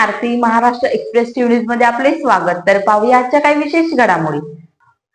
आरती. Maharashtra express news मध्ये आपले स्वागत. तर पाहूया आजच्या काही विशेष घडामोडी.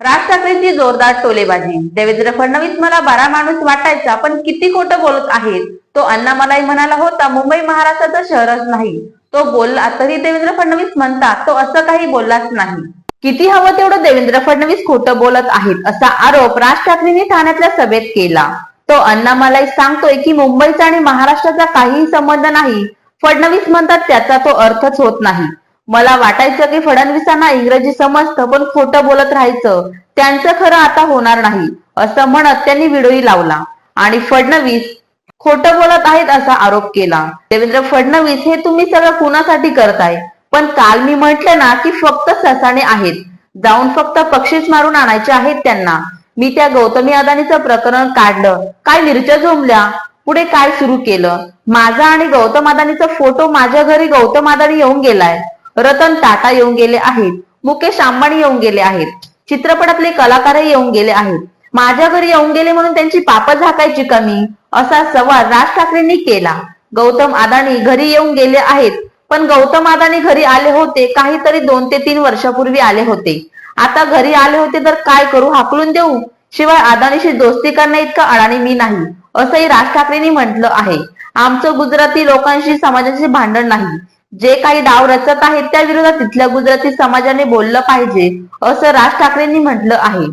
राज ठाकरेंची जोरदार टोलेबाजी. देवेंद्र फडणवीस मला बरा माणूस वाटायचा, पण किती खोटं बोलत आहेत. तो अण्णामलाई म्हणाला होता मुंबई महाराष्ट्राचं शहरच नाही. तो बोलला तरी देवेंद्र फडणवीस म्हणतात तो असं काही बोललाच नाही. किती हवं तेवढं देवेंद्र फडणवीस खोटं बोलत आहेत असा आरोप राज ठाकरेंनी ठाण्यातल्या सभेत केला. तो अण्णामलाई सांगतोय की मुंबईचा आणि महाराष्ट्राचा काहीही संबंध नाही. फडणवीस म्हणतात त्याचा तो अर्थच होत नाही. मला वाटायचं की फडणवीसांना इंग्रजी समजतं, पण खोटं बोलत राहायचं. त्यांचं खरं आता होणार नाही असं म्हणत त्यांनी व्हिडिओही लावला आणि फडणवीस खोटं बोलत आहेत असा आरोप केला. देवेंद्र फडणवीस हे तुम्ही सगळं कुणासाठी करताय? पण काल मी म्हटलं ना की फक्त ससाणे आहेत, जाऊन फक्त पक्षीच मारून आणायचे आहेत त्यांना. मी त्या गौतमी अदानीचं प्रकरण काढलं, काय मिरच्या झोंबल्या, पुढे काय सुरू केलं. माझा आणि गौतम अदानीचा फोटो माझ्या घरी गौतम अदानी येऊन गेलाय, रतन टाटा येऊन गेले आहेत, मुकेश अंबानी येऊन गेले आहेत, चित्रपटातले कलाकारही येऊन गेले आहेत. माझ्या घरी येऊन गेले म्हणून त्यांची पाप झाकायची कमी असा सवाल राज ठाकरेंनी केला. गौतम अदानी घरी येऊन गेले आहेत, पण गौतम अदानी घरी आले होते काहीतरी 2 ते 3 वर्षापूर्वी आले होते. आता घरी आले होते तर काय करू, हाकलून देऊ? शिवाय अदानीशी दोस्ती करण्या इतका अडाणी मी नाही असंही राज ठाकरेंनी म्हटलं आहे. आमचं गुजराती लोकांशी समाजाचे भांडण नाही. जे काही डाव रचत आहेत त्या विरोधात तिथल्या गुजराती समाजाने बोललं पाहिजे असं राज ठाकरेंनी म्हटलं आहे.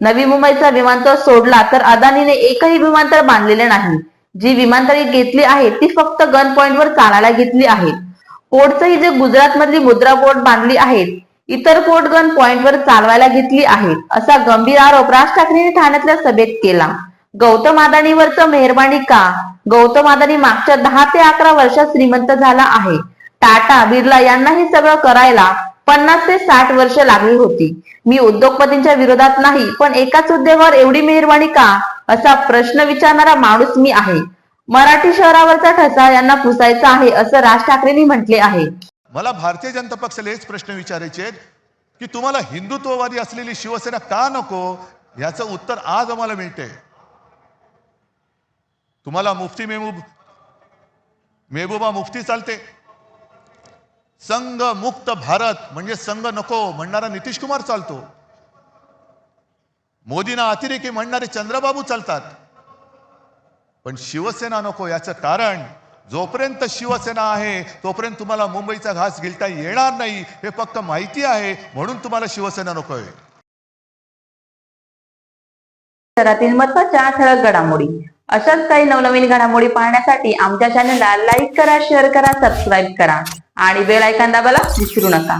नवी मुंबईचा विमानतळ सोडला तर अदानीने एकही विमानतळ बांधलेले नाही. जी विमानतळे घेतली आहेत ती फक्त गन पॉइंट वर चालायला घेतली आहेत. पोर्टचंही जे गुजरात मधली मुद्रा पोर्ट बांधली आहेत, इतर पोर्ट गन पॉइंट वर चालवायला घेतली आहेत असा गंभीर आरोप राज ठाकरेंनी ठाण्यातल्या सभेत केला. गौतम अदानीवरचं मेहरबानी का? गौतम अदानी मागच्या 10 ते 11 वर्षात श्रीमंत झाला आहे. टाटा बिर्ला यांना हे सगळं करायला 50 ते 60 वर्ष लागली होती. मी उद्योगपतींच्या विरोधात नाही, पण एकाच उद्योगावर एवढी मेहरबानी का असा प्रश्न विचारणारा माणूस मी आहे. मराठी शहरावरचा ठसा यांना पुसायचा आहे असं राज ठाकरेंनी म्हटले आहे. मला भारतीय जनता पक्षाला हेच प्रश्न विचारायचे आहेत की तुम्हाला हिंदुत्ववादी असलेली शिवसेना का नको, याचं उत्तर आज आम्हाला मिळते. तुम्हाला मुफ्ती मेहबूबा मुफ्ती चालते. संघ मुक्त भारत म्हणजे संघ नको म्हणणारा नितीश कुमार चालतो. मोदींना अतिरेकी म्हणणारे चंद्रबाबू चालतात. पण शिवसेना नको. याचं कारण जोपर्यंत शिवसेना आहे तोपर्यंत तुम्हाला मुंबईचा घास गिळता येणार नाही हे फक्त माहिती आहे, म्हणून तुम्हाला शिवसेना नकोय. शहरातील महत्त्वाच्या ठळक घडामोडी. अशाच काही नवनवीन घडामोडी पाहण्यासाठी आमच्या चॅनलला लाईक करा, शेअर करा, सबस्क्राईब करा आणि बेल आयकॉन दाबायला विसरू नका.